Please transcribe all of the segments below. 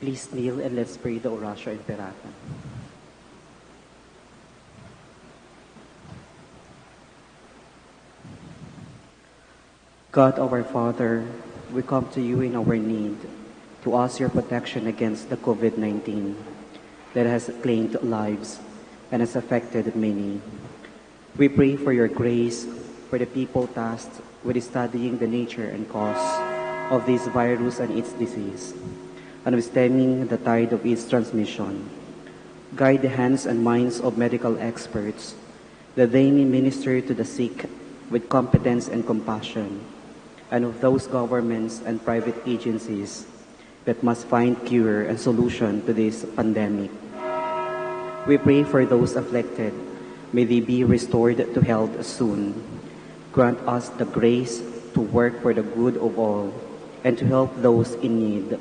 Please kneel and let's pray the Oratio Imperata. God our Father, we come to you in our need to ask your protection against the COVID-19 that has claimed lives and has affected many. We pray for your grace for the people tasked with studying the nature and cause of this virus and its disease, and of stemming the tide of its transmission. Guide the hands and minds of medical experts that they may minister to the sick with competence and compassion, and of those governments and private agencies that must find cure and solution to this pandemic. We pray for those afflicted. May they be restored to health soon. Grant us the grace to work for the good of all and to help those in need.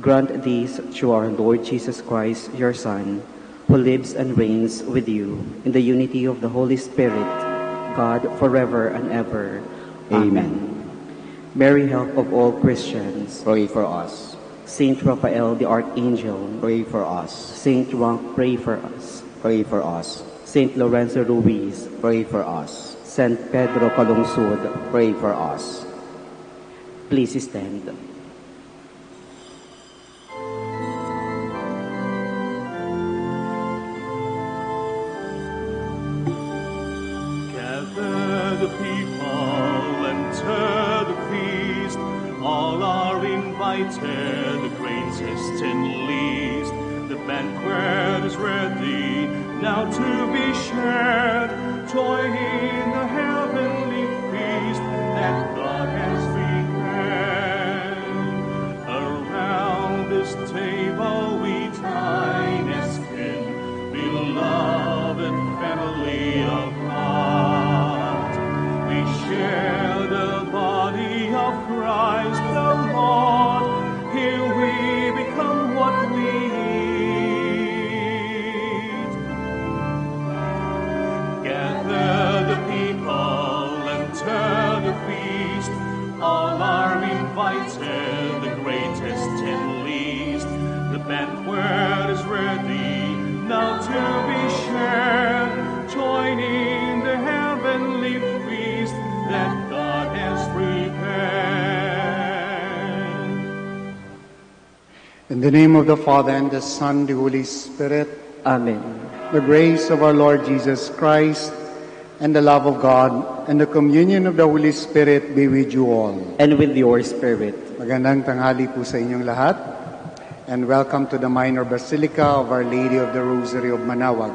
Grant these through our Lord Jesus Christ, your Son, who lives and reigns with you in the unity of the Holy Spirit, God, forever and ever. Amen. Mary, help of all Christians, Pray for us. Saint Raphael the Archangel, Pray for us. Saint Roch, pray for us. Pray for us. Saint Lorenzo Ruiz, Pray for us. Saint Pedro Calungsod, Pray for us. please stand. Gather the people, enter the feast. All are invited, the greatest and least. The banquet is ready, now to be shared. Join in the heavenly feast that God has prepared. Around this table we dine as kin, beloved family of God. We share the body of Christ the Lord. Here we become what we eat. Gather the people, enter the feast. All are invited, the greatest and least. The banquet is ready, now to be shared. Join in the heavenly feast that God has prepared. In the name of the Father, and the Son, the Holy Spirit, Amen. the grace of our Lord Jesus Christ, and the love of God, and the communion of the Holy Spirit be with you all. And with your spirit. Magandang tanghali po sa inyong lahat, and welcome to the Minor Basilica of Our Lady of the Rosary of Manaoag.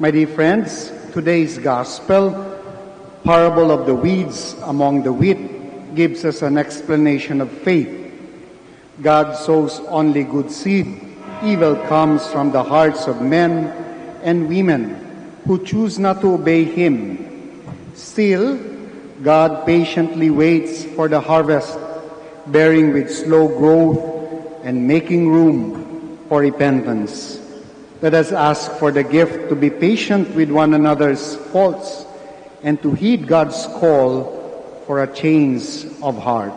My dear friends, today's Gospel, parable of the weeds among the wheat, gives us an explanation of faith. God sows only good seed. Evil comes from the hearts of men and women who choose not to obey Him. Still, God patiently waits for the harvest, bearing with slow growth and making room for repentance. Let us ask for the gift to be patient with one another's faults and to heed God's call for a change of heart.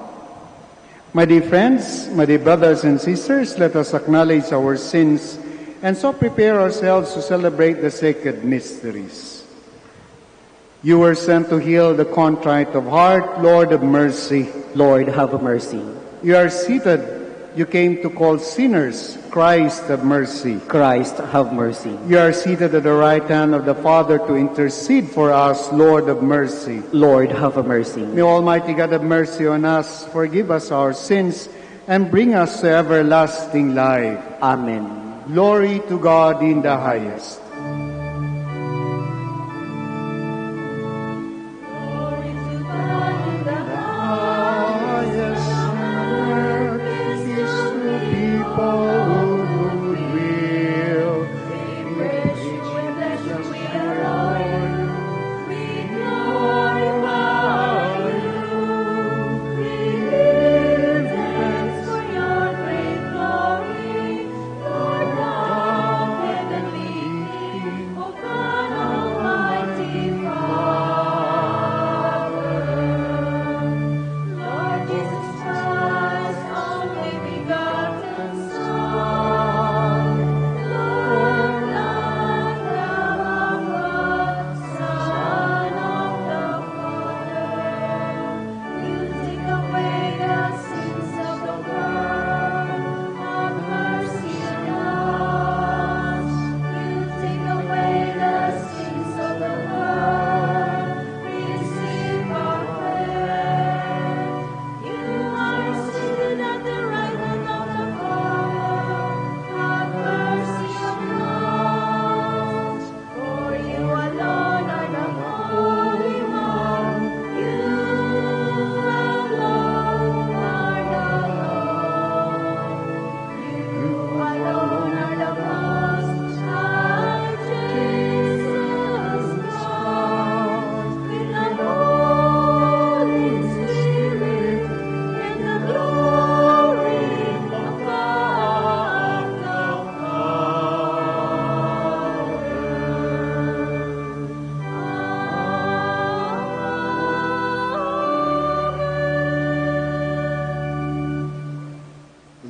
My dear friends, my dear brothers and sisters, let us acknowledge our sins and so prepare ourselves to celebrate the sacred mysteries. You were sent to heal the contrite of heart. Lord, have mercy. Lord, have mercy. You are seated. You came to call sinners. Christ, have mercy. Christ, have mercy. You are seated at the right hand of the Father to intercede for us. Lord, have mercy. Lord, have mercy. May Almighty God have mercy on us, forgive us our sins, and bring us to everlasting life. Amen. Glory to God in the highest.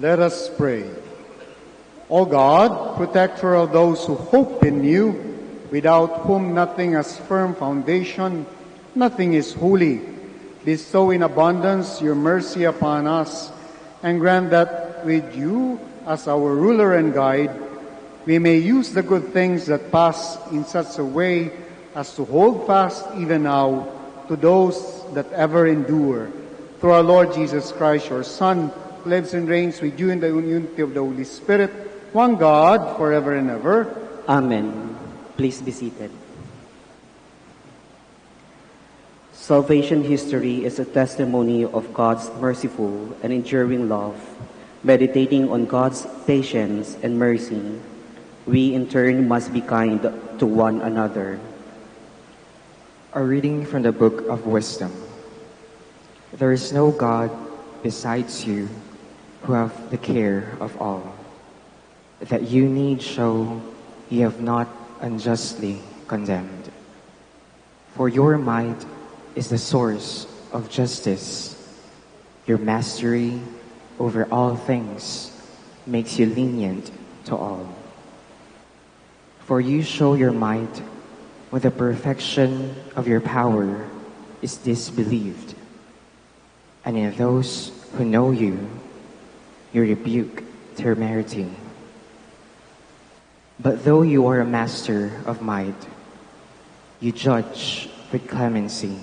Let us pray. O God, protector of those who hope in you, without whom nothing has firm foundation, nothing is holy, bestow in abundance your mercy upon us, and grant that with you as our ruler and guide, we may use the good things that pass in such a way as to hold fast even now to those that ever endure. Through our Lord Jesus Christ, your Son, who lives and reigns with you in the unity of the Holy Spirit, one God, forever and ever. Amen. Please be seated. Salvation history is a testimony of God's merciful and enduring love. Meditating on God's patience and mercy, we in turn must be kind to one another. A reading from the Book of Wisdom. There is no God besides you who have the care of all, that you need show ye have not unjustly condemned. For your might is the source of justice. Your mastery over all things makes you lenient to all. For you show your might when the perfection of your power is disbelieved. And in those who know you, you rebuke temerity. But though you are a master of might, you judge with clemency,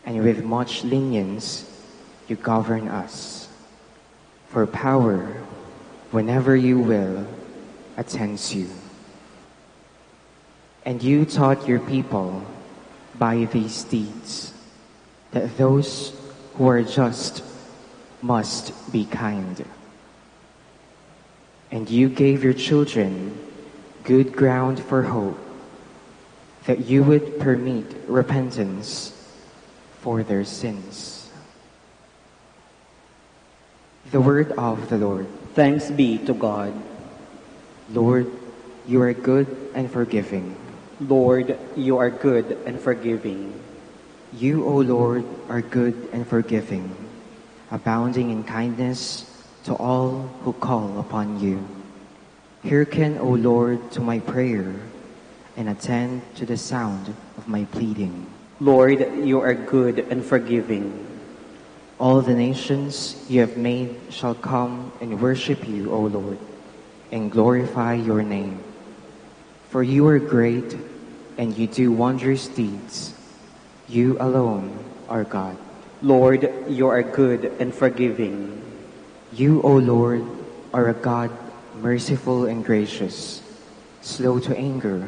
and with much lenience you govern us. For power, whenever you will, attends you. And you taught your people by these deeds that those who are just must be kind. And you gave your children good ground for hope, that you would permit repentance for their sins. The word of the Lord. Thanks be to God. Lord, you are good and forgiving. Lord, you are good and forgiving. You, O Lord, are good and forgiving, abounding in kindness to all who call upon you. Hearken, O Lord, to my prayer, and attend to the sound of my pleading. Lord, you are good and forgiving. All the nations you have made shall come and worship you, O Lord, and glorify your name. For you are great, and you do wondrous deeds. You alone are God. Lord, you are good and forgiving. You, O Lord, are a God merciful and gracious, slow to anger,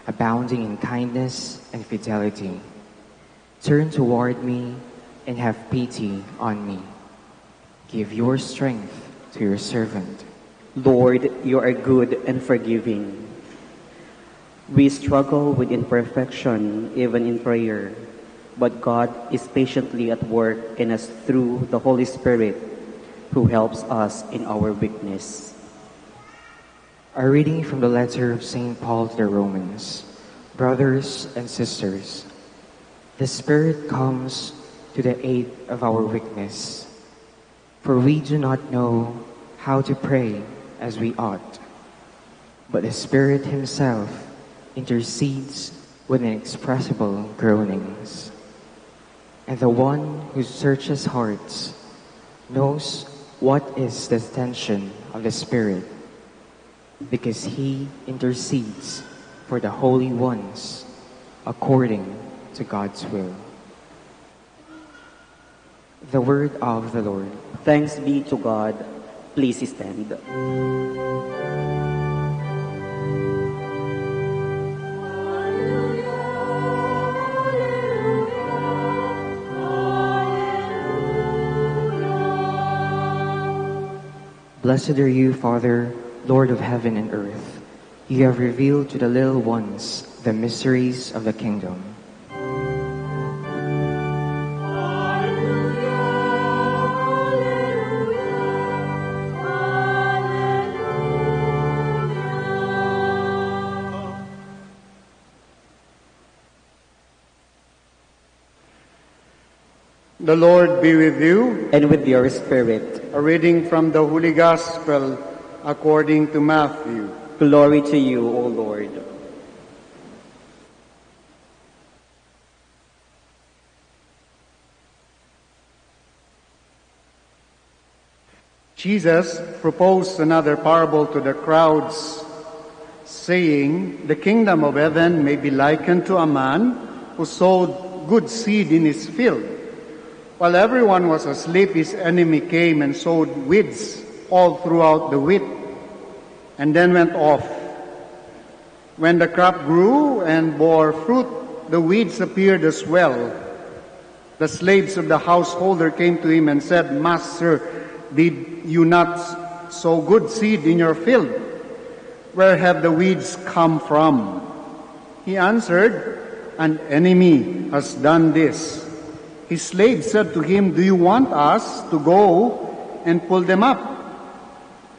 abounding in kindness and fidelity. Turn toward me and have pity on me. Give your strength to your servant. Lord, you are good and forgiving. We struggle with imperfection even in prayer, but God is patiently at work in us through the Holy Spirit, who helps us in our weakness. A reading from the letter of St. Paul to the Romans. Brothers and sisters, the Spirit comes to the aid of our weakness, for we do not know how to pray as we ought, but the Spirit Himself intercedes with inexpressible groanings. And the one who searches hearts knows what is the tension of the Spirit, because He intercedes for the holy ones according to God's will. The word of the Lord. Thanks be to God. Please stand. Blessed are you, Father, Lord of heaven and earth. You have revealed to the little ones the mysteries of the kingdom. The Lord be with you. and with your spirit. A reading from the Holy Gospel according to Matthew. Glory to you, O Lord. Jesus proposed another parable to the crowds, saying, "The kingdom of heaven may be likened to a man who sowed good seed in his field. While everyone was asleep, his enemy came and sowed weeds all throughout the wheat, and then went off. When the crop grew and bore fruit, the weeds appeared as well. The slaves of the householder came to him and said, 'Master, did you not sow good seed in your field? Where have the weeds come from?' He answered, 'An enemy has done this.' His slaves said to him, 'Do you want us to go and pull them up?'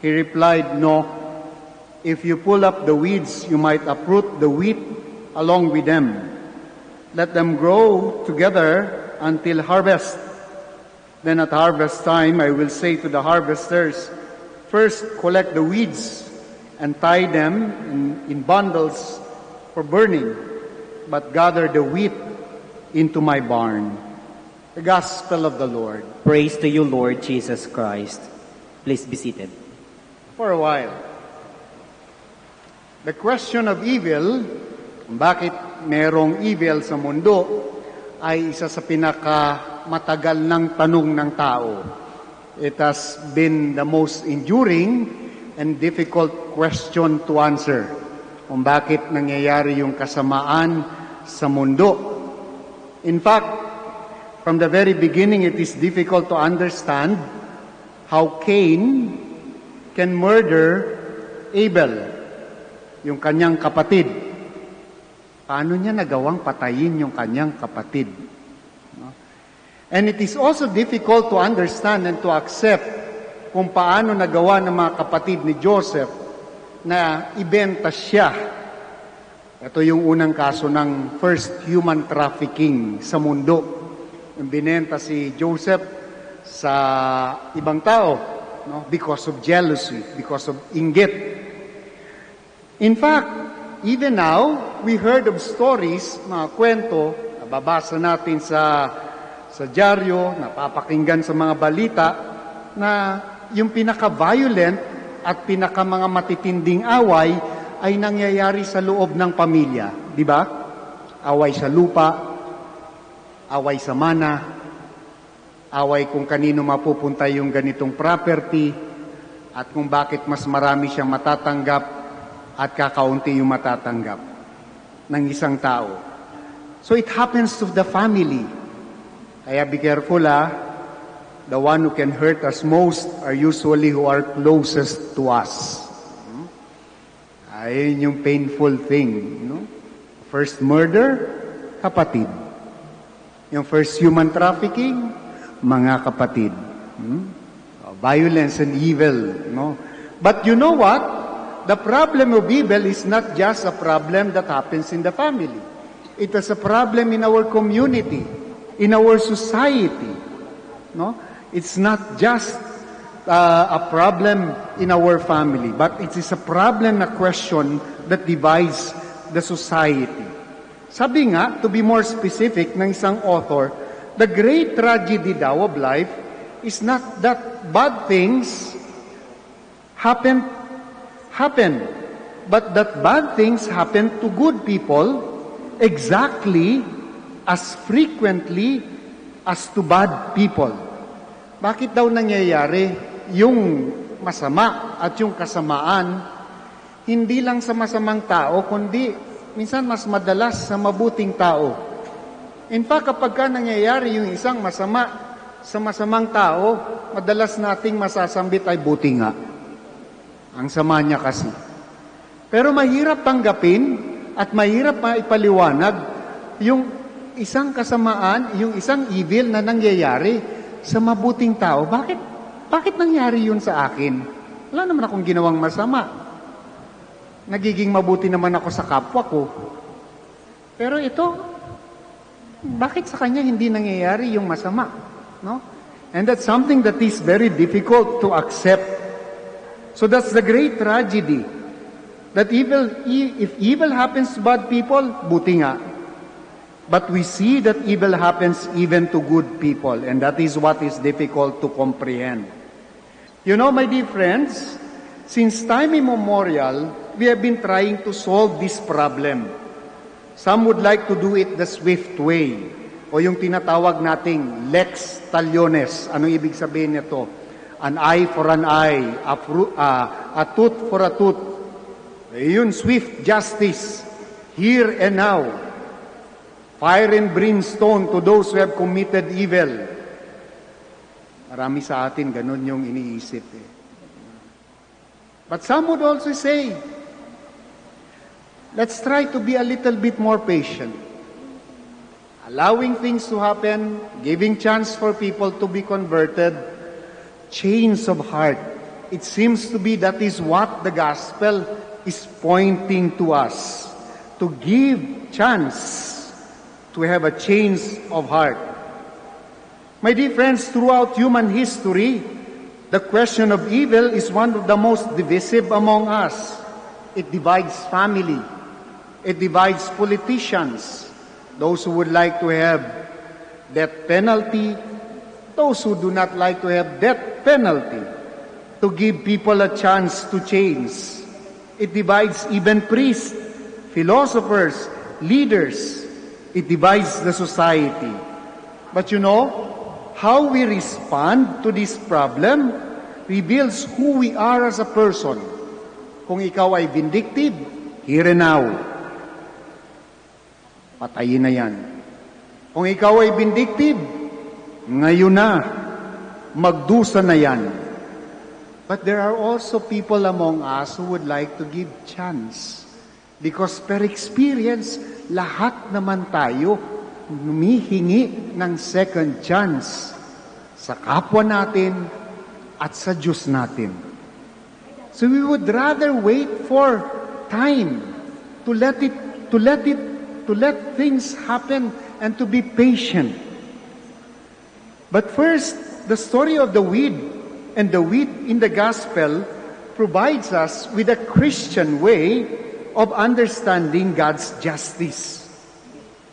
He replied, 'No. If you pull up the weeds, you might uproot the wheat along with them. Let them grow together until harvest. Then at harvest time, I will say to the harvesters, first collect the weeds and tie them in bundles for burning, but gather the wheat into my barn." The Gospel of the Lord. Praise to you, Lord Jesus Christ. Please be seated. For a while, the question of evil, bakit merong evil sa mundo, ay isa sa pinakamatagal ng tanong ng tao. It has been the most enduring and difficult question to answer. Kung bakit nangyayari yung kasamaan sa mundo. In fact, from the very beginning, it is difficult to understand how Cain can murder Abel, yung kanyang kapatid. Paano niya nagawang patayin yung kanyang kapatid? And it is also difficult to understand and to accept kung paano nagawa ng mga kapatid ni Joseph na ibenta siya. Ito yung unang kaso ng first human trafficking sa mundo. Yung binenta si Joseph sa ibang tao, no? Because of jealousy, because of inggit. In fact, even now, we heard of stories, mga kwento, nababasa natin sa dyaryo, napapakinggan sa mga balita, na yung pinaka-violent at pinaka-mga matitinding away ay nangyayari sa loob ng pamilya. Di ba? Away sa lupa, away sa mana, away kung kanino mapupunta yung ganitong property, at kung bakit mas marami siyang matatanggap at kakaunti yung matatanggap ng isang tao. So it happens to the family. Kaya be careful, the one who can hurt us most are usually who are closest to us. Ayun yung painful thing. No? First murder, kapatid. Yung first human trafficking, mga kapatid. Violence and evil. No? But you know what? The problem of evil is not just a problem that happens in the family. It is a problem in our community, in our society. No? It's not just a problem in our family, but it is a problem, a question that divides the society. Sabi nga, to be more specific ng isang author, the great tragedy daw of life is not that bad things happen, but that bad things happen to good people exactly as frequently as to bad people. Bakit daw nangyayari yung masama at yung kasamaan hindi lang sa masamang tao, kundi minsan mas madalas sa mabuting tao. In fact, kapag ka nangyayari yung isang masama sa masamang tao, madalas nating masasambit ay buti nga. Ang sama niya kasi. Pero mahirap tanggapin at mahirap maipaliwanag yung isang kasamaan, yung isang evil na nangyayari sa mabuting tao. Bakit nangyari yun sa akin? Wala naman akong ginawang masama. Nagiging mabuti naman ako sa kapwa ko. Pero ito, Bakit sa kanya hindi nangyayari yung masama? No? And that's something that is very difficult to accept. So that's the great tragedy. That if evil happens to bad people, buti nga. But we see that evil happens even to good people, and that is what is difficult to comprehend. You know, my dear friends, since time immemorial, we have been trying to solve this problem. Some would like to do it the swift way, o yung tinatawag nating lex taliones. Anong ibig sabihin nito? An eye for an eye, a tooth for a tooth. Yun, swift justice, here and now. Fire and brimstone to those who have committed evil. Marami sa atin, ganun yung iniisip. But some would also say, let's try to be a little bit more patient. Allowing things to happen, giving chance for people to be converted, change of heart. It seems to be that is what the gospel is pointing to us. To give chance to have a change of heart. My dear friends, throughout human history, the question of evil is one of the most divisive among us. It divides family. It divides politicians. Those who would like to have death penalty, those who do not like to have death penalty, to give people a chance to change. It divides even priests, philosophers, leaders. It divides the society. But you know, how we respond to this problem reveals who we are as a person. Kung ikaw ay vindictive, here and now, patayin na yan. Kung ikaw ay vindictive, ngayon na, magdusa na yan. But there are also people among us who would like to give chance. Because per experience, lahat naman tayo humihingi ng second chance sa kapwa natin at sa Diyos natin. So we would rather wait for time to let things happen and to be patient. But first, the story of the weed and the wheat in the gospel provides us with a Christian way of understanding God's justice.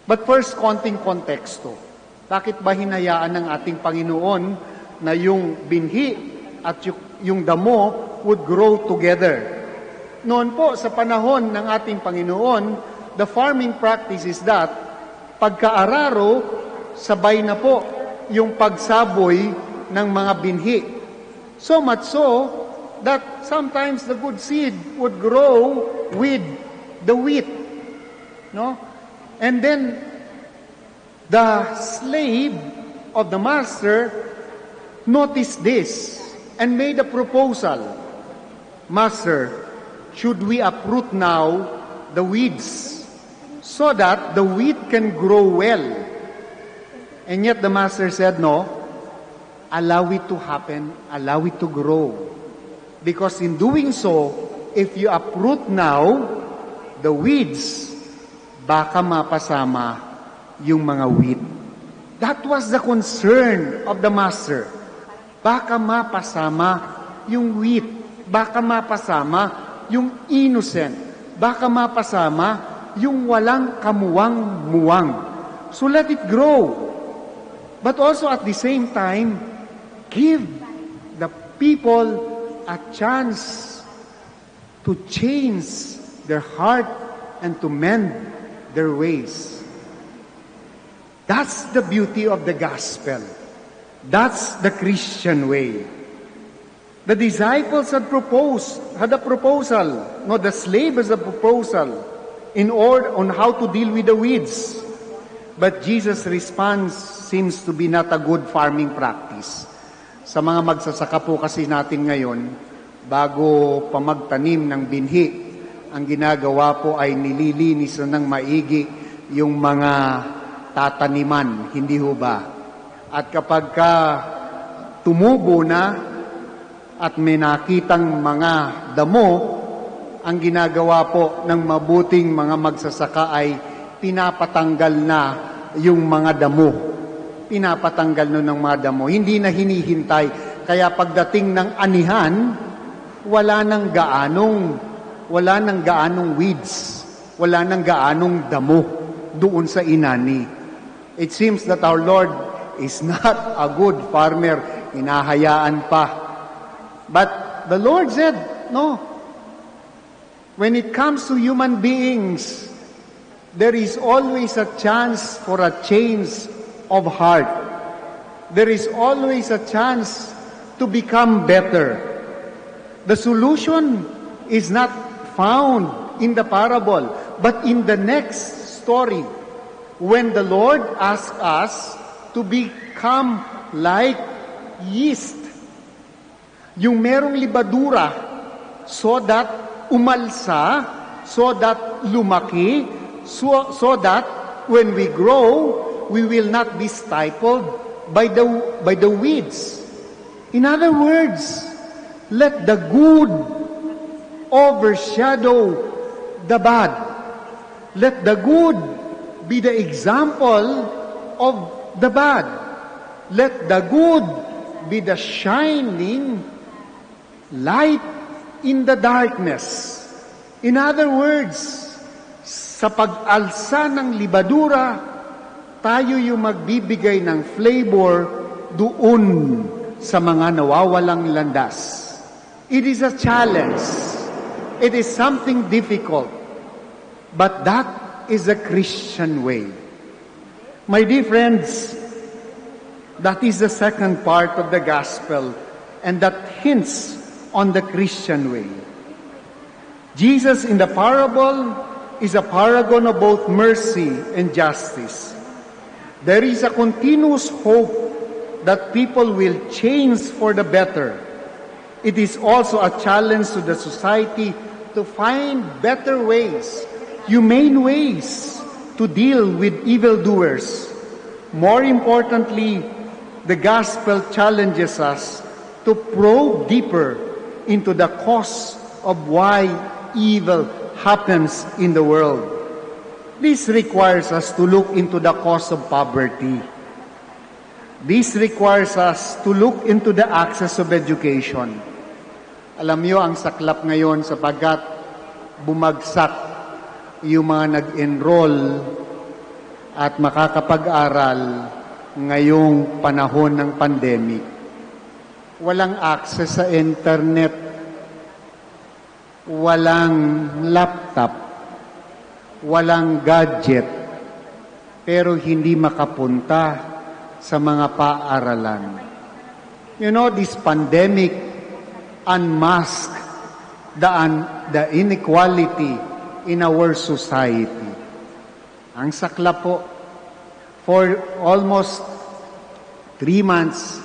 But first, konting konteksto. Bakit ba hinayaan ng ating Panginoon na yung binhi at yung damo would grow together? Noon po, sa panahon ng ating Panginoon, the farming practice is that pagkaararo, sabay na po yung pagsaboy ng mga binhi. So much so that sometimes the good seed would grow with the wheat. No? And then, the slave of the master noticed this and made a proposal. Master, should we uproot now the weeds so that the wheat can grow well? And yet the master said, no, allow it to happen, allow it to grow. Because in doing so, if you uproot now the weeds, baka mapasama yung mga wheat. That was the concern of the master. Baka mapasama yung wheat. Baka mapasama yung innocent. Baka mapasama yung walang kamuwang-muwang. So let it grow. But also at the same time, give the people a chance to change their heart and to mend their ways. That's the beauty of the gospel. That's the Christian way. The disciples had a proposal. No, the slave has a proposal on how to deal with the weeds. But Jesus' response seems to be not a good farming practice. Sa mga magsasaka po kasi natin ngayon, bago pa magtanim ng binhi, ang ginagawa po ay nililinis na ng maigi yung mga tataniman, hindi ho ba? At kapag tumubo na at may nakitang mga damo, ang ginagawa po ng mabuting mga magsasaka ay pinapatanggal na yung mga damo. Pinapatanggal nun ng mga damo. Hindi na hinihintay. Kaya pagdating ng anihan, wala nang gaanong weeds. Wala nang gaanong damo doon sa inani. It seems that our Lord is not a good farmer. Hinahayaan pa. But the Lord said, no. When it comes to human beings, there is always a chance for a change of heart. There is always a chance to become better. The solution is not found in the parable, but in the next story, when the Lord asks us to become like yeast. Yung merong libadura, so that umalsa, so that lumaki, so that when we grow, we will not be stifled by the weeds. In other words, let the good overshadow the bad. Let the good be the example of the bad. Let the good be the shining light in the darkness. In other words, sa pag-alsa ng libadura, tayo yung magbibigay ng flavor doon sa mga nawawalang landas. It is a challenge. It is something difficult. But that is a Christian way. My dear friends, that is the second part of the gospel, and that hints on the Christian way. Jesus in the parable is a paragon of both mercy and justice. There is a continuous hope that people will change for the better. It is also a challenge to the society to find better ways, humane ways to deal with evildoers. More importantly, the gospel challenges us to probe deeper into the cause of why evil happens in the world. This requires us to look into the cause of poverty. This requires us to look into the access of education. Alam niyo, ang saklap ngayon sapagkat bumagsak yung mga nag-enroll at makakapag-aral ngayong panahon ng pandemic. Walang access sa internet, walang laptop, walang gadget, pero hindi makapunta sa mga paaralan. You know, this pandemic unmasked the inequality in our society. Ang sakla po, for almost 3 months,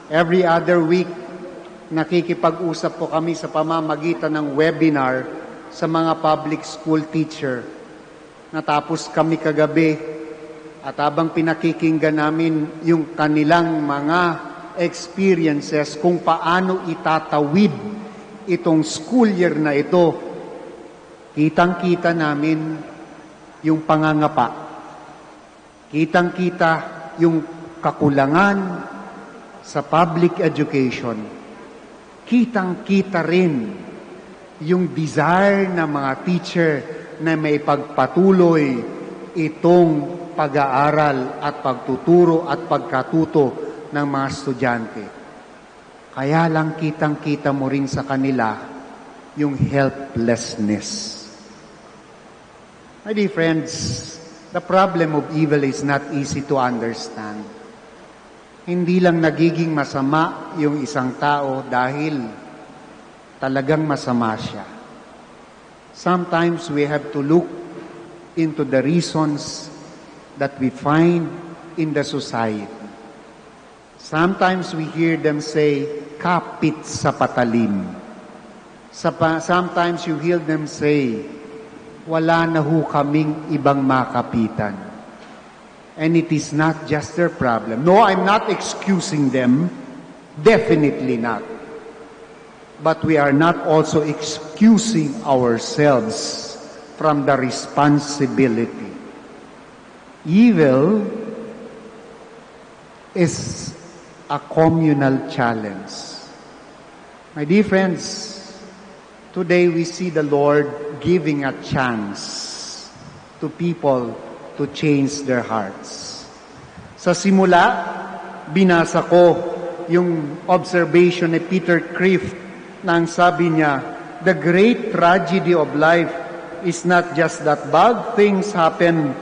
every other week, nakikipag-usap po kami sa pamamagitan ng webinar sa mga public school teacher. Natapos kami kagabi at habang pinakikinggan namin yung kanilang mga experiences kung paano itatawid itong school year na ito, kitang-kita namin yung pangangapa. Kitang-kita yung kakulangan sa public education. Kitang-kita rin yung desire ng mga teacher na may pagpatuloy itong pag-aaral at pagtuturo at pagkatuto ng mga estudyante. Kaya lang kitang-kita mo rin sa kanila yung helplessness. My dear friends, the problem of evil is not easy to understand. Hindi lang nagiging masama yung isang tao dahil talagang masama siya. Sometimes we have to look into the reasons that we find in the society. Sometimes we hear them say, kapit sa patalim. Sometimes you hear them say, wala na ho kaming ibang makapitan. And it is not just their problem. No, I'm not excusing them. Definitely not. But we are not also excusing ourselves from the responsibility. Evil is a communal challenge. My dear friends, today we see the Lord giving a chance to people to change their hearts. Sa simula, binasa ko yung observation ni Peter Kreeft nang sabi niya, the great tragedy of life is not just that bad things happen,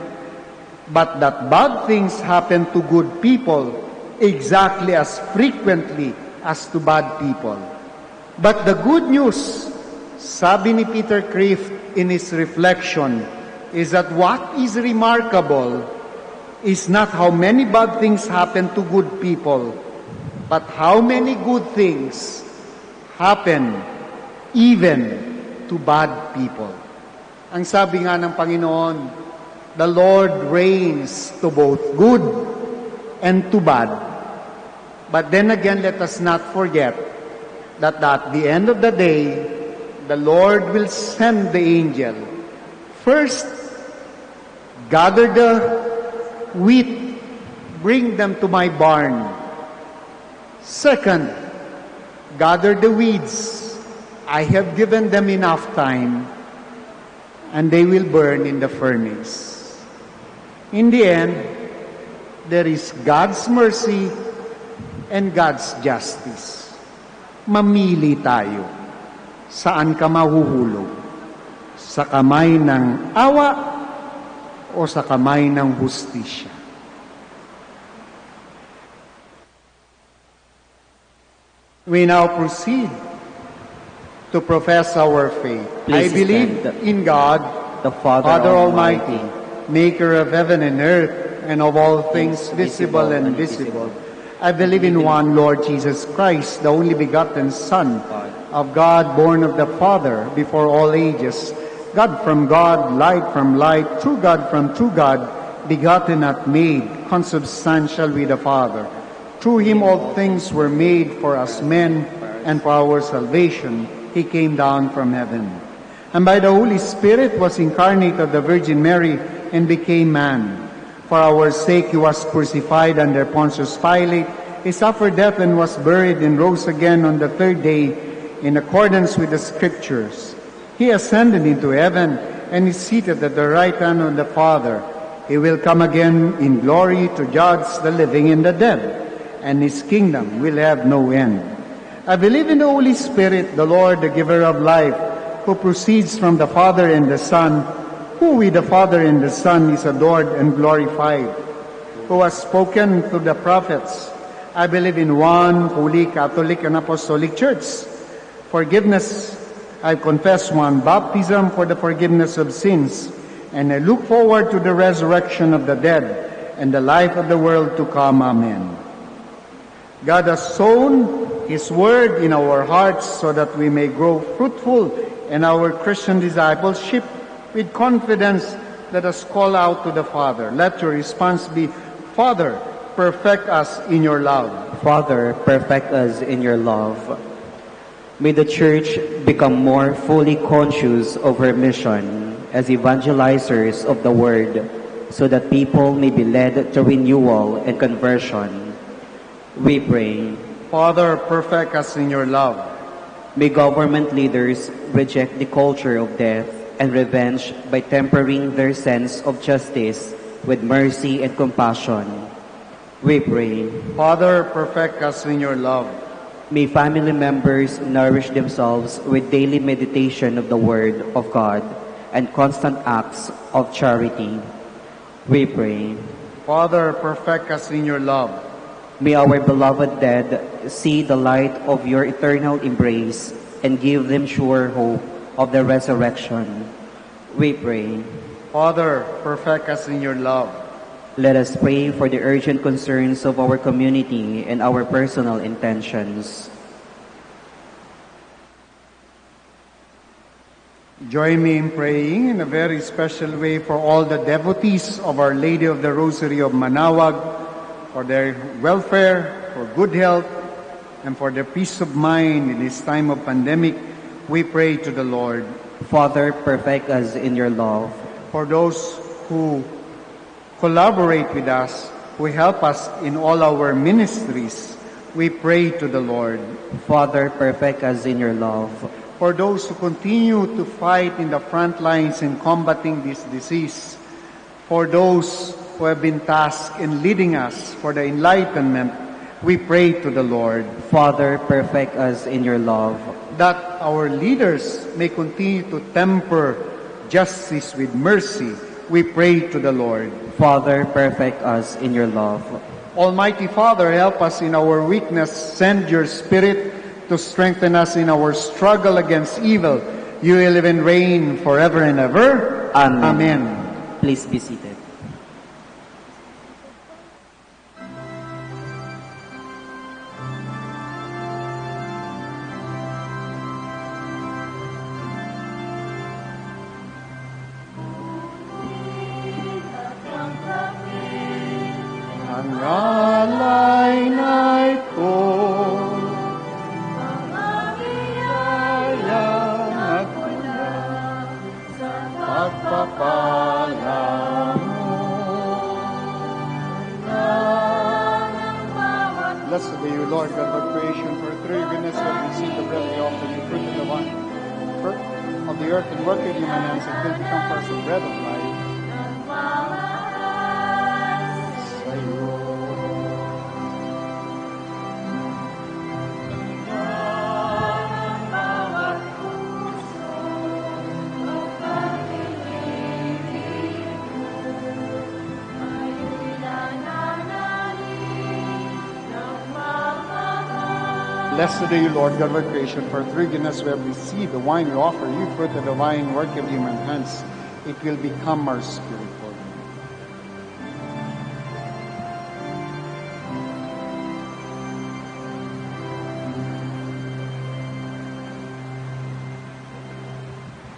but that bad things happen to good people exactly as frequently as to bad people. But the good news, sabi ni Peter Kreeft in his reflection, is that what is remarkable is not how many bad things happen to good people, but how many good things happen even to bad people. Ang sabi nga ng Panginoon, the Lord reigns to both good and to bad. But then again, let us not forget that at the end of the day, the Lord will send the angel. First, gather the wheat, bring them to my barn. Second, gather the weeds. I have given them enough time, and they will burn in the furnace. In the end, there is God's mercy and God's justice. Mamili tayo. Saan ka mahuhulog? Sa kamay ng awa o sa kamay ng hustisya? We now proceed to profess our faith. I Please believe stand. in God, The Father Almighty, maker of heaven and earth, and of all things visible and invisible. I believe in one Lord Jesus Christ, the only begotten Son of God, born of the Father, before all ages, God from God, light from light, true God from true God, begotten not made, consubstantial with the Father. Through him all things were made for us men, and for our salvation he came down from heaven. And by the Holy Spirit was incarnate of the Virgin Mary and became man. For our sake he was crucified under Pontius Pilate. He suffered death and was buried and rose again on the third day in accordance with the Scriptures. He ascended into heaven and is seated at the right hand of the Father. He will come again in glory to judge the living and the dead, and his kingdom will have no end. I believe in the Holy Spirit, the Lord, the giver of life, who proceeds from the Father and the Son, who with the Father and the Son is adored and glorified, who has spoken to the prophets. I believe in one holy Catholic and Apostolic Church. Forgiveness, I confess one baptism for the forgiveness of sins, and I look forward to the resurrection of the dead and the life of the world to come. Amen. God has sown his word in our hearts so that we may grow fruitful in our Christian discipleship. With confidence, let us call out to the Father. Let your response be, Father, perfect us in your love. Father, perfect us in your love. May the Church become more fully conscious of her mission as evangelizers of the Word, so that people may be led to renewal and conversion. We pray. Father, perfect us in your love. May government leaders reject the culture of death and revenge by tempering their sense of justice with mercy and compassion. We pray. Father, perfect us in your love. May family members nourish themselves with daily meditation of the Word of God and constant acts of charity. We pray. Father, perfect us in your love. May our beloved dead see the light of your eternal embrace and give them sure hope of the resurrection. We pray. Father, perfect us in your love. Let us pray for the urgent concerns of our community and our personal intentions. Join me in praying in a very special way for all the devotees of Our Lady of the Rosary of Manaoag, for their welfare, for good health, and for their peace of mind in this time of pandemic. We pray to the Lord. Father, perfect us in your love. For those who collaborate with us, who help us in all our ministries. We pray to the Lord. Father, perfect us in your love. For those who continue to fight in the front lines in combating this disease, for those who have been tasked in leading us for the enlightenment, we pray to the Lord. Father, perfect us in your love. That our leaders may continue to temper justice with mercy, we pray to the Lord. Father, perfect us in your love. Almighty Father, help us in our weakness. Send your Spirit to strengthen us in our struggle against evil. You will live and reign forever and ever. Amen. Amen. Please be seated. Ang alay na'y ko, at pagpapala mo. Blessed be you, Lord God of creation, for through your goodness we have received the bread we offer you, fruit of the vine, fruit of the earth and work of human hands, and will become for us the bread of life. Blessed are you, Lord God of creation, for through goodness we have received the wine we offer you, fruit of the vine, work of human hands. It will become our spiritual.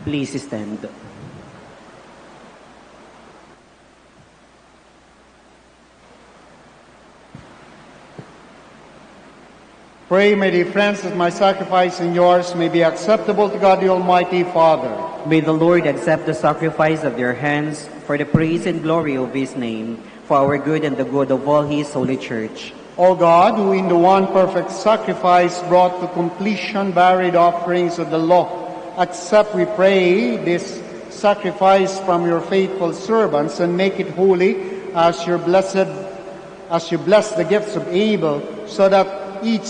Please stand. Pray, my dear friends, that my sacrifice and yours may be acceptable to God the Almighty Father. May the Lord accept the sacrifice of your hands for the praise and glory of his name, for our good and the good of all his holy church. O God, who in the one perfect sacrifice brought to completion varied offerings of the law, accept, we pray, this sacrifice from your faithful servants and make it holy as you bless the gifts of Abel, so that each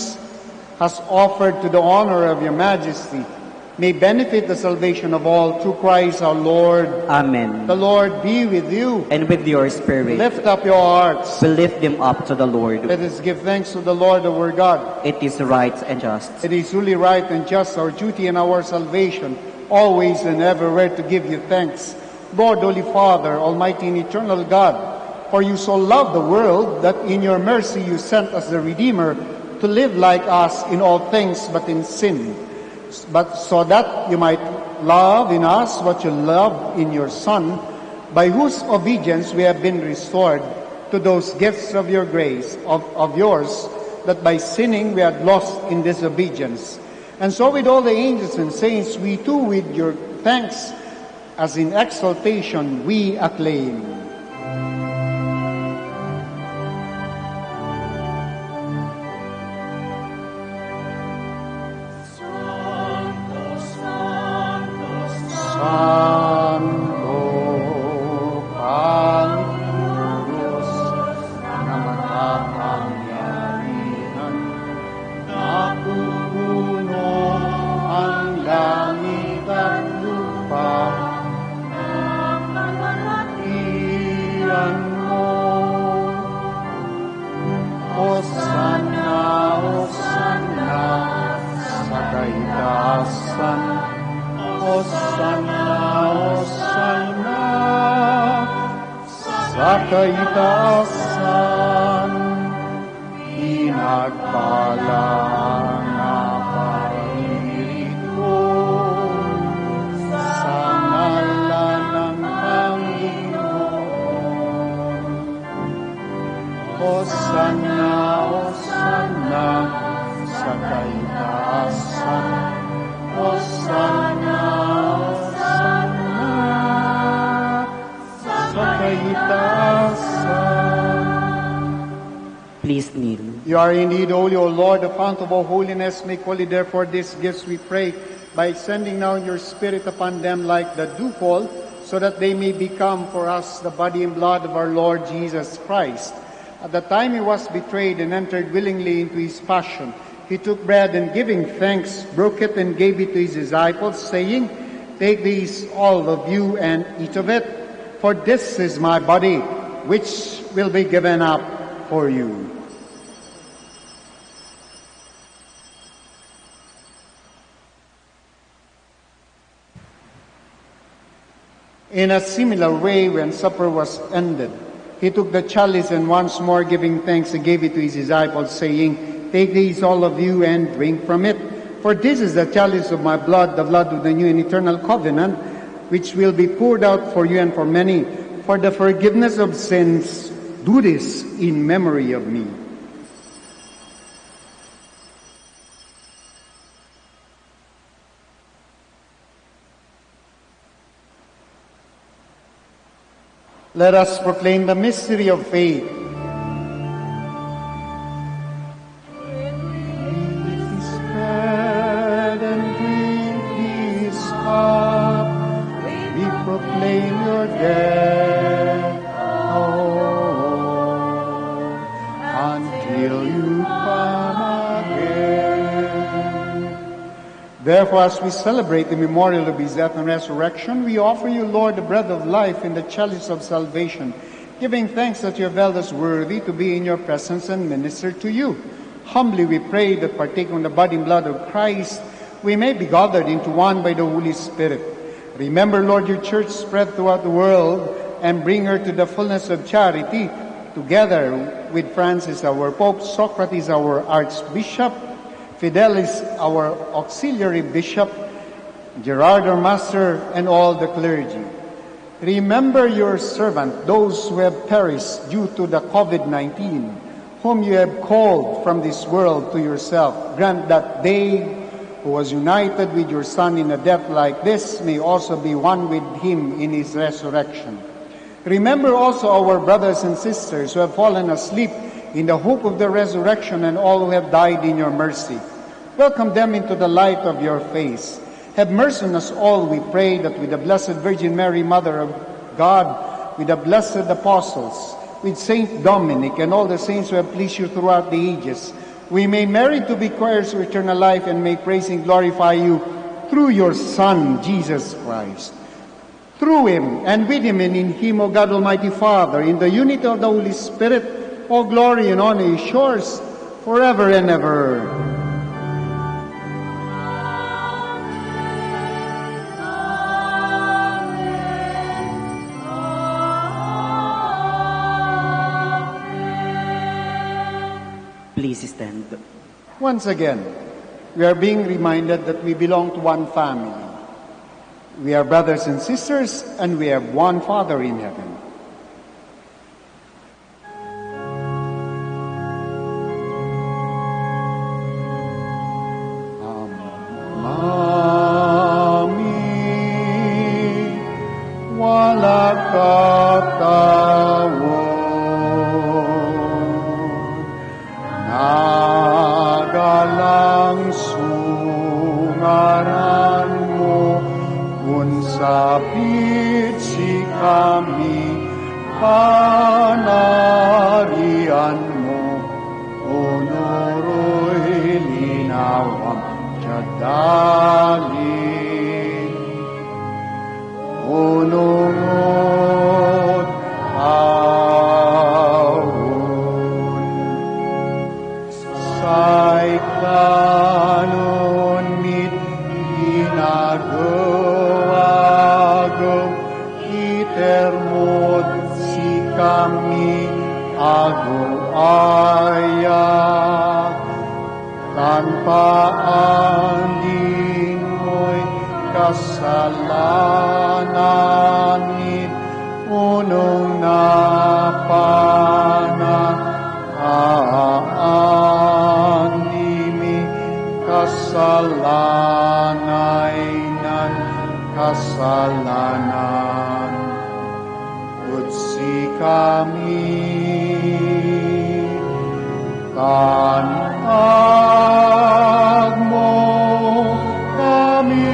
has offered to the honor of your majesty, may benefit the salvation of all through Christ our Lord. Amen. The Lord be with you. And with your spirit. Lift up your hearts. We lift them up to the Lord. Let us give thanks to the Lord our God. It is right and just. It is truly right and just, our duty and our salvation, always and everywhere to give you thanks. Lord, Holy Father, Almighty and Eternal God, for you so loved the world that in your mercy you sent us the Redeemer to live like us in all things but in sin, but so that you might love in us what you loved in your Son, by whose obedience we have been restored to those gifts of your grace, of yours, that by sinning we had lost in disobedience. And so with all the angels and saints, we too with your thanks, as in exaltation, we acclaim. kaitaasan, pinagpalang na pag-ibig ko, sa ngalan ng Panginoon. Hosanna, Hosanna, sa kaitaasan, Hosanna, Hosanna, sa kaitaasan, Please kneel. You are indeed holy, O Lord, the fount of all holiness. Make holy, therefore, these gifts, we pray, by sending now your Spirit upon them like the dewfall, so that they may become for us the body and blood of our Lord Jesus Christ. At the time he was betrayed and entered willingly into his passion, he took bread and giving thanks, broke it and gave it to his disciples, saying, "Take these, all of you, and eat of it, for this is my body, which will be given up for you." In a similar way, when supper was ended, he took the chalice and once more giving thanks, he gave it to his disciples, saying, "Take these, all of you, and drink from it. For this is the chalice of my blood, the blood of the new and eternal covenant, which will be poured out for you and for many, for the forgiveness of sins. Do this in memory of me." Let us proclaim the mystery of faith. This bread and drink this cup, we proclaim your death, O Lord, until you come again. Therefore, as we celebrate the memorial of his death and resurrection, we offer you, Lord, the bread of life and the chalice of salvation, giving thanks that you have held us worthy to be in your presence and minister to you. Humbly we pray that, partaking of the body and blood of Christ, we may be gathered into one by the Holy Spirit. Remember, Lord, your church spread throughout the world, and bring her to the fullness of charity, together with Francis, our Pope, Socrates, our Archbishop, Fidelis, our auxiliary bishop, Gerard, our master, and all the clergy. Remember your servant, those who have perished due to the COVID-19, whom you have called from this world to yourself. Grant that they who was united with your Son in a death like this may also be one with him in his resurrection. Remember also our brothers and sisters who have fallen asleep in the hope of the resurrection, and all who have died in your mercy. Welcome them into the light of your face. Have mercy on us all, we pray, that with the Blessed Virgin Mary, Mother of God, with the blessed apostles, with Saint Dominic, and all the saints who have pleased you throughout the ages, we may merit to be heirs of eternal life, and may praise and glorify you through your Son, Jesus Christ. Through him, and with him, and in him, O God Almighty Father, in the unity of the Holy Spirit, all glory and honor is yours forever and ever. Please stand. Once again, we are being reminded that we belong to one family. We are brothers and sisters, and we have one Father in heaven. Tanag mo kami,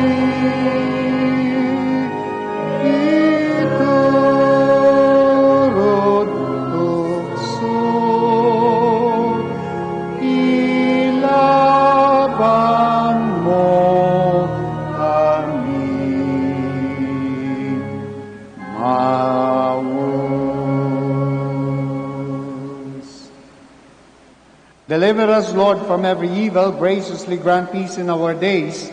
iturod tukso, ilaban mo kami. Mawus. Deliver us, Lord, from every evil. Graciously grant peace in our days,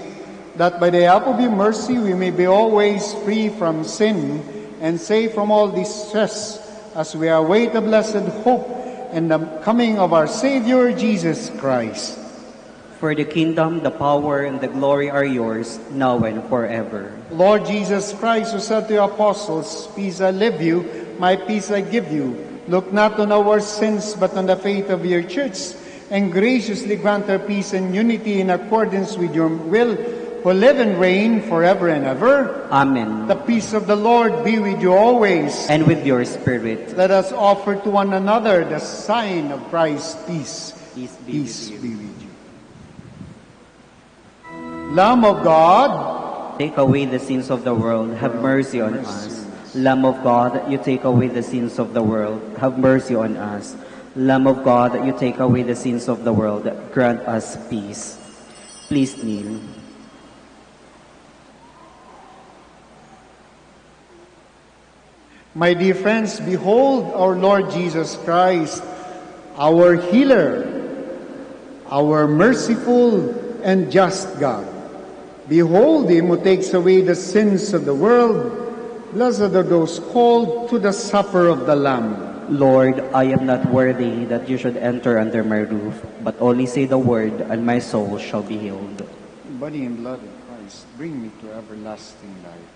that by the help of your mercy we may be always free from sin and safe from all distress, as we await the blessed hope and the coming of our Savior, Jesus Christ. For the kingdom, the power, and the glory are yours, now and forever. Lord Jesus Christ, who said to your apostles, "Peace I leave you, my peace I give you," look not on our sins, but on the faith of your church, and graciously grant her peace and unity in accordance with your will, who live and reign forever and ever. Amen. The peace of the Lord be with you always. And with your spirit. Let us offer to one another the sign of Christ's peace. Peace be Peace with be you. with you. Lamb of God, Take away the sins of the world, have mercy on us. Lamb of God, you take away the sins of the world, have mercy on us. Lamb of God, you take away the sins of the world, grant us peace. Please kneel. my dear friends, behold our Lord Jesus Christ, our healer, our merciful and just God. Behold him who takes away the sins of the world. Blessed are those called to the supper of the Lamb. Lord, I am not worthy that you should enter under my roof, but only say the word, and my soul shall be healed. Body and blood of Christ, bring me to everlasting life.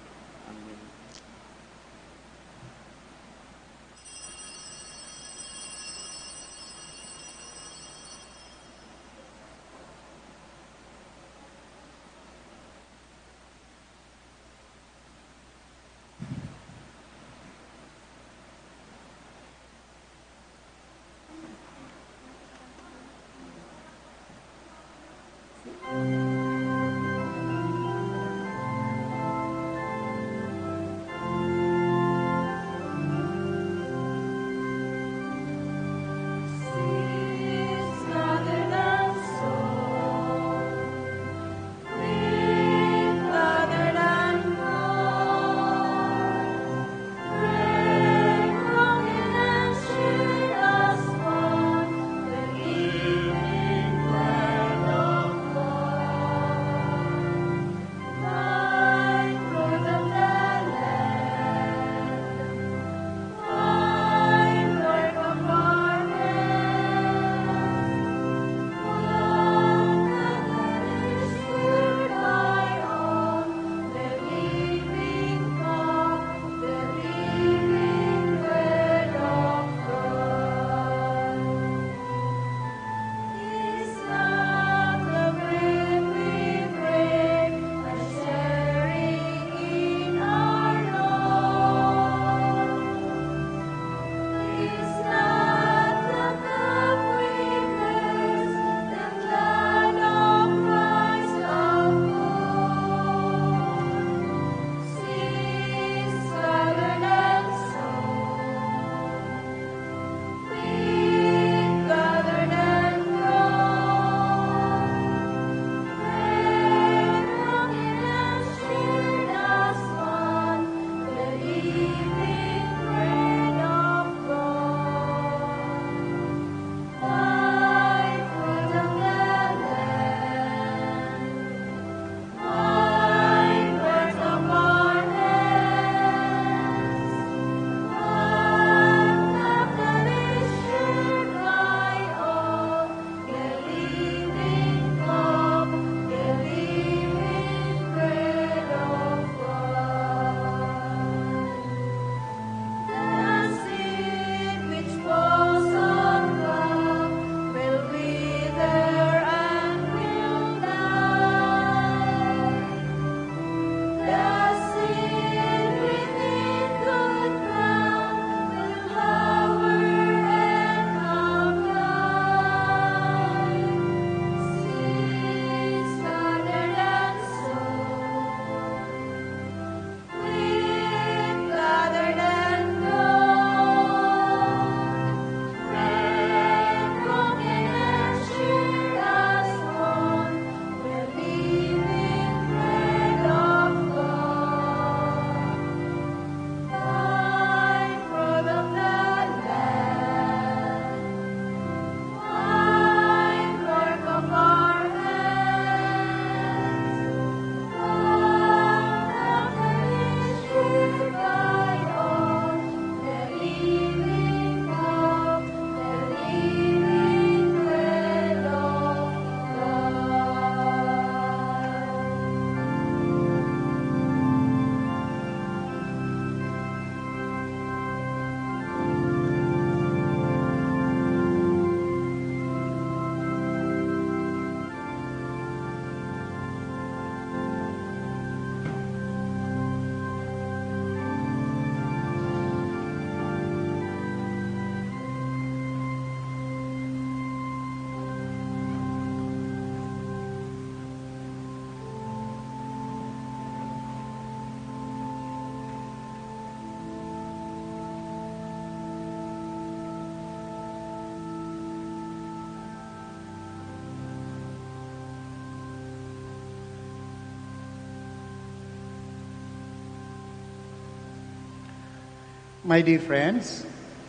My dear friends,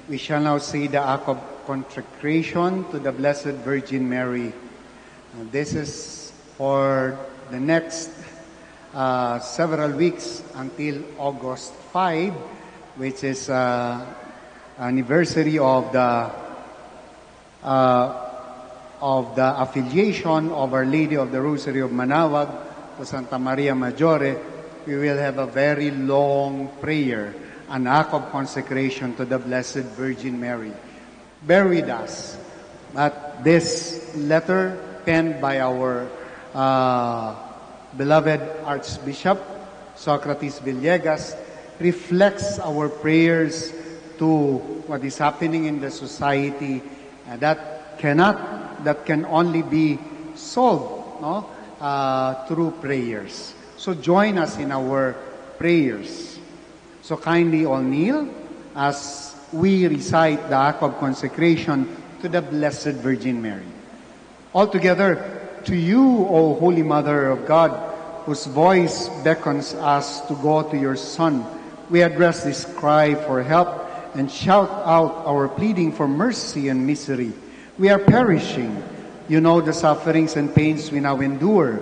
we shall now say the act of consecration to the Blessed Virgin Mary. This is for the next several weeks until August 5, which is anniversary of the affiliation of Our Lady of the Rosary of Manaoag to Santa Maria Maggiore. We will have a very long prayer, an act of consecration to the Blessed Virgin Mary. Bear with us. But this letter penned by our beloved Archbishop Socrates Villegas reflects our prayers to what is happening in the society that can only be solved through prayers. So join us in our prayers. So kindly all kneel as we recite the act of consecration to the Blessed Virgin Mary. All together, to you, O Holy Mother of God, whose voice beckons us to go to your Son, we address this cry for help and shout out our pleading for mercy and misery. We are perishing. You know the sufferings and pains we now endure.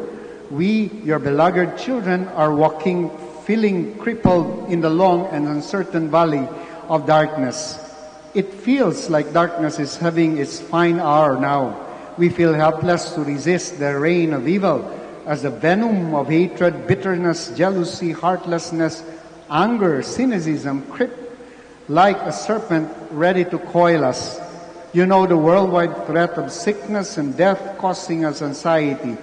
We, your beloved children, are walking, feeling crippled in the long and uncertain valley of darkness. It feels like darkness is having its fine hour now. We feel helpless to resist the reign of evil as the venom of hatred, bitterness, jealousy, heartlessness, anger, cynicism creep like a serpent ready to coil us. You know the worldwide threat of sickness and death causing us anxiety.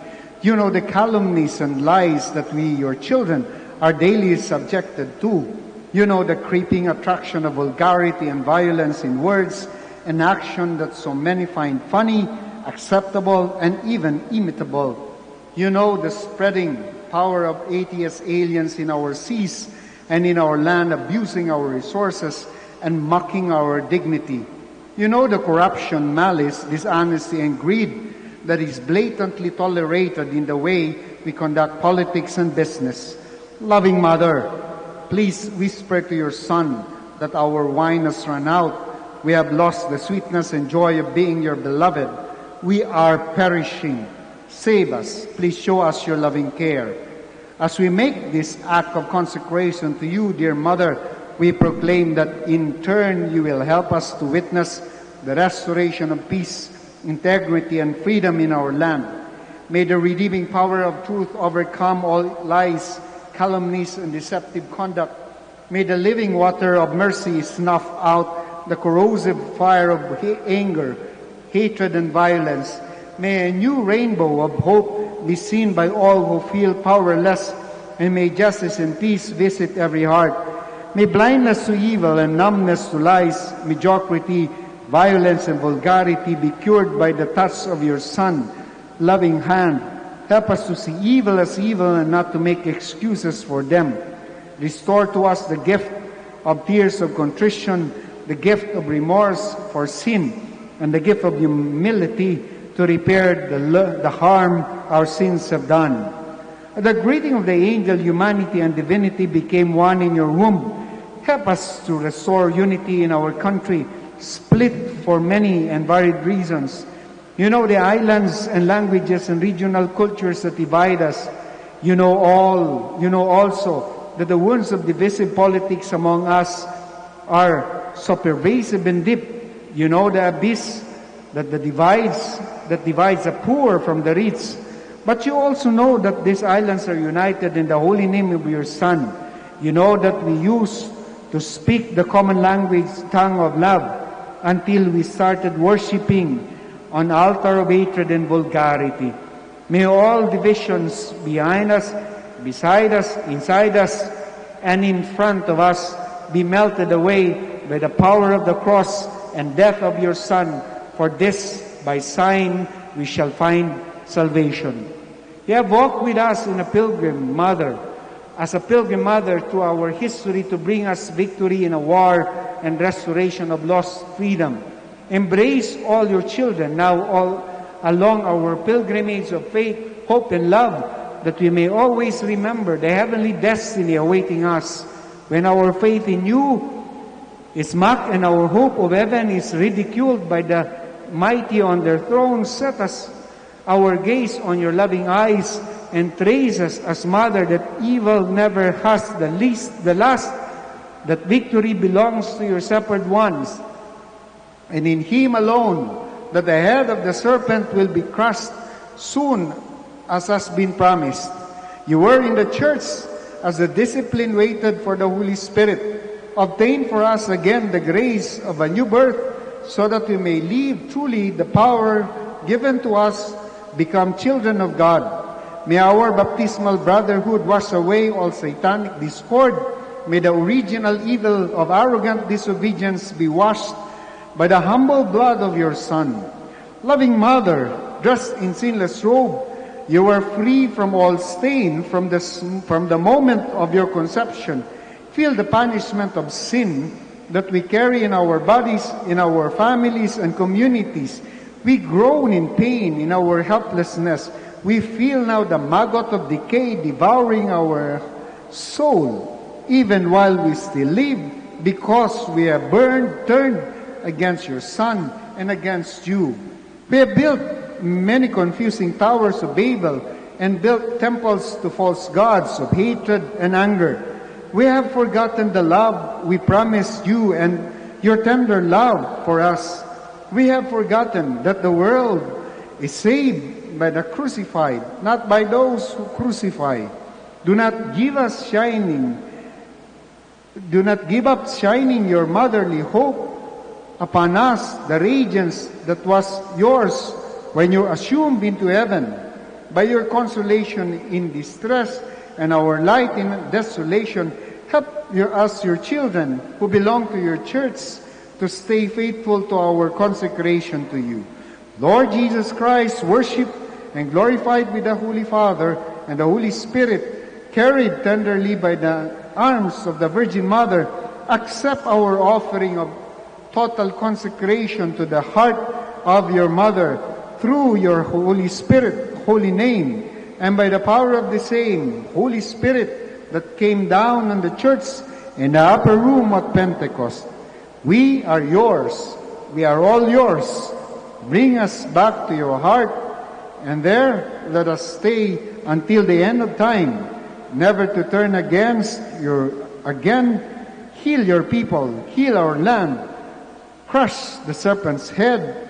You know the calumnies and lies that we, your children, are daily subjected to. You know the creeping attraction of vulgarity and violence in words and action that so many find funny, acceptable, and even imitable. You know the spreading power of atheist aliens in our seas and in our land, abusing our resources and mocking our dignity. You know the corruption, malice, dishonesty, and greed that is blatantly tolerated in the way we conduct politics and business. Loving Mother, please whisper to your Son that our wine has run out. We have lost the sweetness and joy of being your beloved. We are perishing. Save us. Please show us your loving care. As we make this act of consecration to you, dear Mother, we proclaim that in turn you will help us to witness the restoration of peace, integrity, and freedom in our land. May the redeeming power of truth overcome all lies, calumnies, and deceptive conduct. May the living water of mercy snuff out the corrosive fire of anger, hatred, and violence. May a new rainbow of hope be seen by all who feel powerless, and may justice and peace visit every heart. May blindness to evil and numbness to lies, mediocrity, violence, and vulgarity be cured by the touch of your Son, loving hand. Help us to see evil as evil and not to make excuses for them. Restore to us the gift of tears of contrition, the gift of remorse for sin, and the gift of humility to repair the harm our sins have done. At the greeting of the angel, humanity and divinity became one in your womb. Help us to restore unity in our country, split for many and varied reasons. You know the islands and languages and regional cultures that divide us. You know also that the wounds of divisive politics among us are so pervasive and deep. You know the abyss that divides the poor from the rich. But you also know that these islands are united in the holy name of your Son. You know that we used to speak the common language, tongue of love, until we started worshiping on altar of hatred and vulgarity. May all divisions behind us, beside us, inside us, and in front of us be melted away by the power of the cross and death of your Son. For this, by sign, we shall find salvation. You have walked with us in a pilgrim mother, as a pilgrim mother to our history to bring us victory in a war and restoration of lost freedom. Embrace all your children now all along our pilgrimage of faith, hope, and love, that we may always remember the heavenly destiny awaiting us when our faith in you is mocked, and our hope of heaven is ridiculed by the mighty on their thrones. Set us our gaze on your loving eyes, and trace us as mother, that evil never has the last, that victory belongs to your separate ones, and in him alone, that the head of the serpent will be crushed soon, as has been promised. You were in the church as the discipline waited for the Holy Spirit. Obtain for us again the grace of a new birth, so that we may live truly the power given to us, become children of God. May our baptismal brotherhood wash away all satanic discord. May the original evil of arrogant disobedience be washed by the humble blood of your Son. Loving Mother, dressed in sinless robe, you were free from all stain from the moment of your conception. Feel the punishment of sin that we carry in our bodies, in our families and communities. We groan in pain in our helplessness. We feel now the maggot of decay devouring our soul, even while we still live, because we have turned against your Son and against you. We have built many confusing towers of Babel and built temples to false gods of hatred and anger. We have forgotten the love we promised you and your tender love for us. We have forgotten that the world is saved by the crucified, not by those who crucify. Do not give up shining your motherly hope upon us, the radiance that was yours when you assumed into heaven. By your consolation in distress and our light in desolation, help us, your children, who belong to your church, to stay faithful to our consecration to you. Lord Jesus Christ, worshipped and glorified with the Holy Father and the Holy Spirit, carried tenderly by the arms of the Virgin Mother, accept our offering of total consecration to the heart of your Mother through your Holy Spirit, holy name, and by the power of the same Holy Spirit that came down on the church in the upper room at Pentecost. We are yours. We are all yours. Bring us back to your heart, and there let us stay until the end of time, never to turn again. Heal your people, heal our land, crush the serpent's head,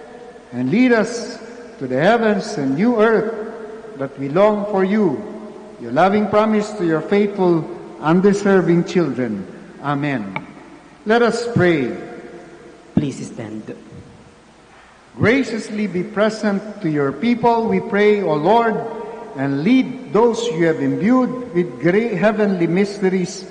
and lead us to the heavens and new earth that we long for you, your loving promise to your faithful, undeserving children. Amen. Let us pray. Please stand. Graciously be present to your people, we pray, O Lord, and lead those you have imbued with great heavenly mysteries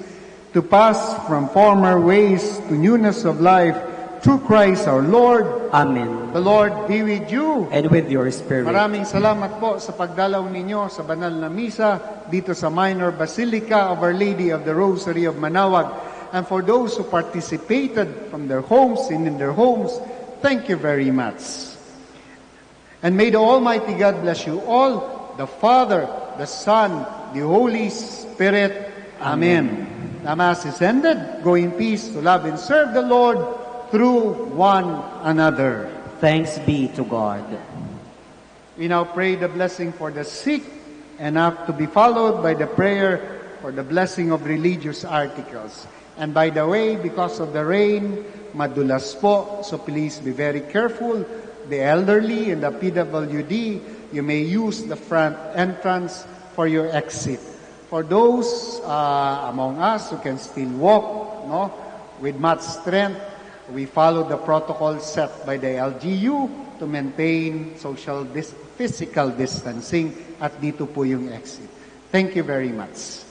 to pass from former ways to newness of life, through Christ our Lord. Amen. The Lord be with you. And with your spirit. Maraming salamat po sa pagdalaw ninyo sa banal na misa dito sa Minor Basilica of Our Lady of the Rosary of Manaoag. And for those who participated from their homes and in their homes, thank you very much. And may the Almighty God bless you all, the Father, the Son, the Holy Spirit. Amen. The Mass is ended. Go in peace to love and serve the Lord through one another. Thanks be to God. We now pray the blessing for the sick, and have to be followed by the prayer for the blessing of religious articles. And by the way, because of the rain, madulas po, so please be very careful. The elderly and the PWD, you may use the front entrance for your exit. For those among us who can still walk, with much strength, we follow the protocol set by the LGU to maintain physical distancing, at dito po yung exit. Thank you very much.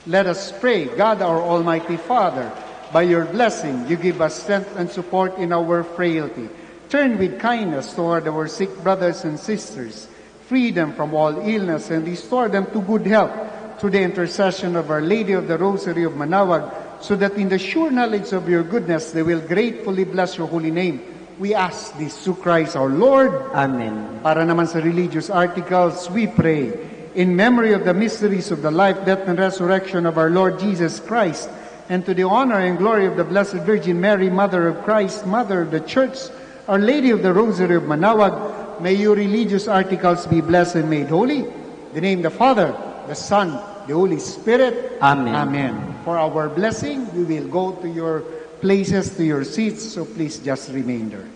Let us pray. God, our Almighty Father, by your blessing, you give us strength and support in our frailty. Turn with kindness toward our sick brothers and sisters. Free them from all illness and restore them to good health through the intercession of Our Lady of the Rosary of Manaoag, so that in the sure knowledge of your goodness, they will gratefully bless your holy name. We ask this through Christ our Lord. Amen. Para naman sa religious articles, we pray, in memory of the mysteries of the life, death, and resurrection of our Lord Jesus Christ, and to the honor and glory of the Blessed Virgin Mary, Mother of Christ, Mother of the Church, Our Lady of the Rosary of Manaoag, may your religious articles be blessed and made holy. In the name of the Father, the Son, the Holy Spirit. Amen. Amen. For our blessing, we will go to your places, to your seats, so please just remain there.